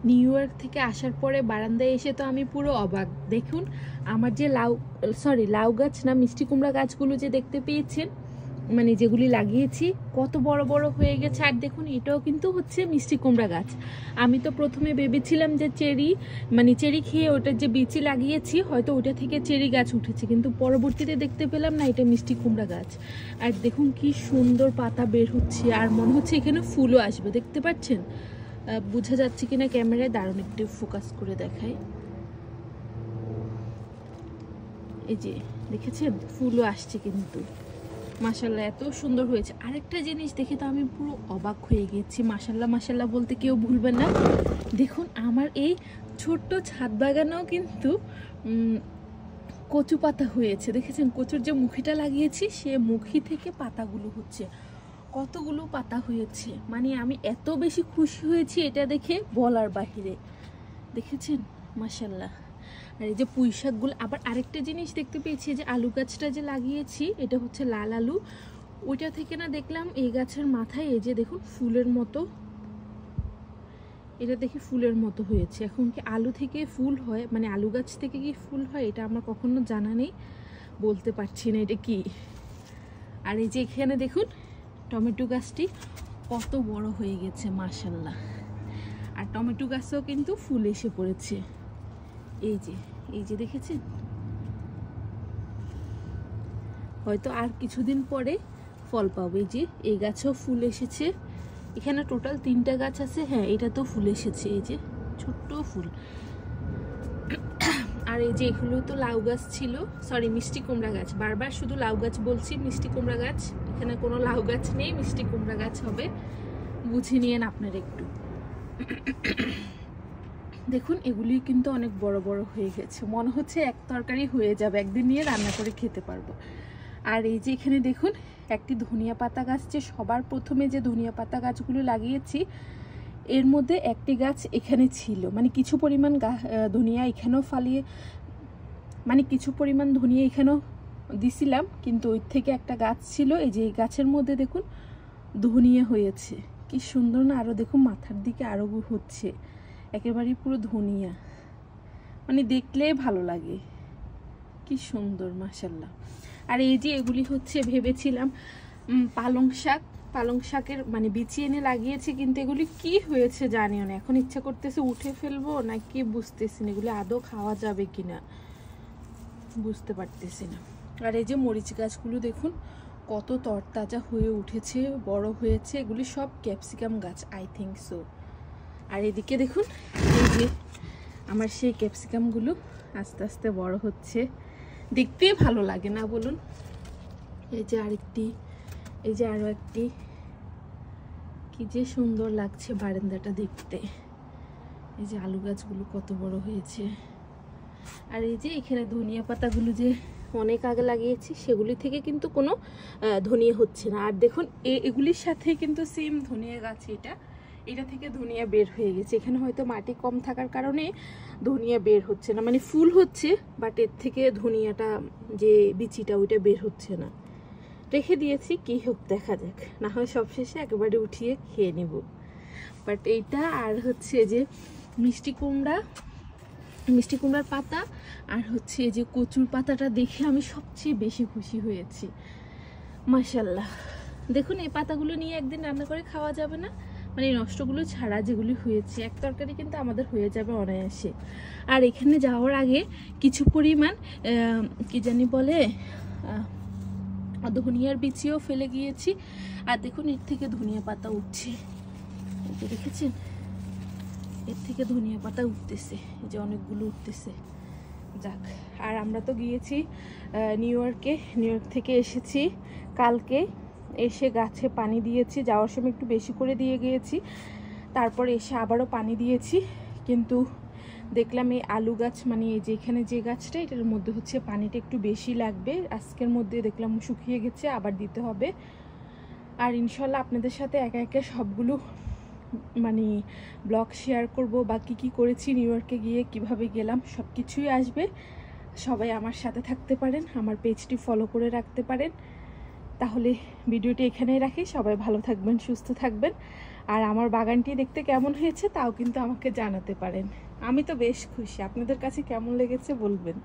New York থেকে আসার পরে বারান্দায় এসে তো আমি পুরো অবাক। দেখুন আমার যে লাউ গাছ না, মিষ্টি কুমড়া গাছগুলো যে দেখতে পেয়েছেন, মানে যেগুলি লাগিয়েছি কত বড় বড় হয়ে গেছে। আর দেখুন এটাও কিন্তু হচ্ছে মিষ্টি কুমড়া গাছ। আমি তো প্রথমে ভেবেছিলাম যে চেরি খেয়ে ওটার যে বিচি লাগিয়েছি হয়তো ওটা থেকে চেরি গাছ উঠেছে, কিন্তু পরবর্তীতে দেখতে পেলাম না, এটা মিষ্টি কুমড়া গাছ। আর দেখুন কি সুন্দর পাতা বের হচ্ছে, আর মনে হচ্ছে এখানে ফুলও আসবে। দেখতে পাচ্ছেন? বোঝা যাচ্ছে কিনা ক্যামেরায়, দারুণ একটু ফোকাস করে দেখায়। এই যে দেখেছেন ফুলও আসছে কিন্তু, মাশাল্লাহ এত সুন্দর হয়েছে। আরেকটা জিনিস দেখে তো আমি পুরো অবাক হয়ে গেছি, মাশাল্লাহ মাশাল্লাহ বলতে কেউ ভুলবেন না। দেখুন আমার এই ছোট্ট ছাদ বাগানেও কিন্তু কচু পাতা হয়েছে। দেখেছেন কচুর যে মুখিটা লাগিয়েছি সে মুখি থেকে পাতাগুলো হচ্ছে, কতগুলো পাতা হয়েছে। মানে আমি এত বেশি খুশি হয়েছি এটা দেখে বলার বাহিরে। দেখেছেন মাশাল্লাহ। আর এই যে পুঁই শাকগুলো, আবার আরেকটা জিনিস দেখতে পেয়েছি, যে আলু গাছটা যে লাগিয়েছি এটা হচ্ছে লাল আলু, ওইটা থেকে না দেখলাম এই গাছের মাথায় এই যে দেখুন ফুলের মতো, এটা দেখে ফুলের মতো হয়েছে। এখন কি আলু থেকে ফুল হয়, মানে আলু গাছ থেকে কি ফুল হয় এটা আমার কখনো জানা নেই, বলতে পারছি না এটা কি। আর এই যে এখানে দেখুন টমেটো গাছটি কত বড় হয়ে গেছে মাশাল্লাহ। আর টমেটো গাছেও কিন্তু ফুল এসে পড়েছে, এই যে দেখেছেন। হয়তো আর কিছুদিন পরে ফল পাবে। যে এই গাছেও ফুল এসেছে, এখানে টোটাল 3টা গাছ আছে। হ্যাঁ এটা তো ফুল এসেছে, এই যে ছোট্ট ফুল। আর এই যে এগুলো তো লাউ গাছ ছিল, সরি মিষ্টি কুমড়া গাছ, বারবার শুধু লাউ গাছ বলছি, মিষ্টি কুমড়া গাছ। এখানে কোনো লাউ গাছ নেই, মিষ্টি কুমড়া গাছ হবে, বুঝে নিয়েন আপনারা একটু। দেখুন এগুলি কিন্তু অনেক বড় বড় হয়ে গেছে, মনে হচ্ছে এক তরকারি হয়ে যাবে, একদিন নিয়ে রান্না করে খেতে পারবো। আর এই যে এখানে দেখুন একটি ধনিয়া পাতা গাছ, যে সবার প্রথমে যে ধনিয়া পাতা গাছগুলো লাগিয়েছি এর মধ্যে একটি গাছ এখানে ছিল, মানে কিছু পরিমাণ ধনিয়া এখানেও ফালিয়ে, মানে কিছু পরিমাণ ধনিয়া এখানেও দিছিলাম, কিন্তু ওই থেকে একটা গাছ ছিল। এই যে এই গাছের মধ্যে দেখুন ধনিয়া হয়েছে, কি সুন্দর না। আরও দেখুন মাথার দিকে আরও হচ্ছে, একেবারে পুরো ধনিয়া, মানে দেখলেই ভালো লাগে, কি সুন্দর মাশাল্লাহ। আর এই যে এগুলি হচ্ছে ভেবেছিলাম পালং শাকের মানে বিচি এনে লাগিয়েছি, কিন্তু এগুলি কি হয়েছে জানিও না। এখন ইচ্ছা করতেছে উঠে ফেলবো না কি বুঝতেছি না, এগুলি আদৌ খাওয়া যাবে কিনা বুঝতে পারতেছি না। আর এই যে মরিচ গাছগুলো দেখুন কত তরতাজা হয়ে উঠেছে, বড় হয়েছে। এগুলি সব ক্যাপসিকাম গাছ, আই থিঙ্ক সো। আর এদিকে দেখুন এই যে আমার সেই ক্যাপসিকামগুলো আস্তে আস্তে বড় হচ্ছে, দেখতেই ভালো লাগে না বলুন। এই যে আরেকটি, এই যে আরো একটি, কি যে সুন্দর লাগছে বারান্দাটা দেখতে। এই যে আলু গাছগুলো কত বড় হয়েছে। আর এই যে এখানে ধনিয়া পাতাগুলো যে অনেক আগে লাগিয়েছি সেগুলি থেকে কিন্তু কোনো ধনিয়া হচ্ছে না। আর দেখুন এগুলির সাথে কিন্তু সেম ধনিয়া গাছ, এটা থেকে ধনিয়া বের হয়ে গেছে। এখানে হয়তো মাটি কম থাকার কারণে ধনিয়া বের হচ্ছে না, মানে ফুল হচ্ছে বাট এর থেকে ধনিয়াটা যে বিচিটা ওইটা বের হচ্ছে না। রেখে দিয়েছি, কি হোক দেখা যাক, না হয় সবশেষে একেবারে উঠিয়ে খেয়ে নেব। বাট এইটা আর হচ্ছে যে মিষ্টি কুমড়ার পাতা আর হচ্ছে যে কচুর পাতাটা দেখে আমি সবচেয়ে বেশি খুশি হয়েছি মাশাল্লাহ। দেখুন এই পাতাগুলো নিয়ে একদিন রান্না করে খাওয়া যাবে না, মানে নষ্টগুলো ছাড়া যেগুলি হয়েছে এক তরকারি কিন্তু আমাদের হয়ে যাবে অনায়াসে। আর এখানে যাওয়ার আগে কিছু পরিমাণ কি জানি বলে ধনিয়ার বিচিও ফেলে গিয়েছি। আর দেখুন এর থেকে ধনিয়া পাতা উঠছে, দেখেছেন এর থেকে ধনিয়া পাতা উঠতেছে, এই যে অনেকগুলো উঠতেছে। যাক, আর আমরা তো গিয়েছি নিউ ইয়র্ক থেকে এসেছি কালকে, এসে গাছে পানি দিয়েছি, যাওয়ার সময় একটু বেশি করে দিয়ে গিয়েছি, তারপর এসে আবারও পানি দিয়েছি। কিন্তু দেখলাম এই আলু গাছ, মানে এই যে এখানে যে গাছটা এটার মধ্যে হচ্ছে পানিটা একটু বেশি লাগবে, আজকের মধ্যে দেখলাম শুকিয়ে গেছে, আবার দিতে হবে। আর ইনশাল্লাহ আপনাদের সাথে একে একে সবগুলো মানে ব্লগ শেয়ার করব, বা কী করেছি নিউ ইয়র্কে গিয়ে, কিভাবে গেলাম, সব কিছুই আসবে। সবাই আমার সাথে থাকতে পারেন, আমার পেজটি ফলো করে রাখতে পারেন। তাহলে ভিডিওটি এখানেই রাখি, সবাই ভালো থাকবেন, সুস্থ থাকবেন, আর আমার বাগানটি দেখতে কেমন হয়েছে তাও কিন্তু আমাকে জানাতে পারেন। আমি তো বেশ খুশি, আপনাদের কাছে কেমন লেগেছে বলবেন।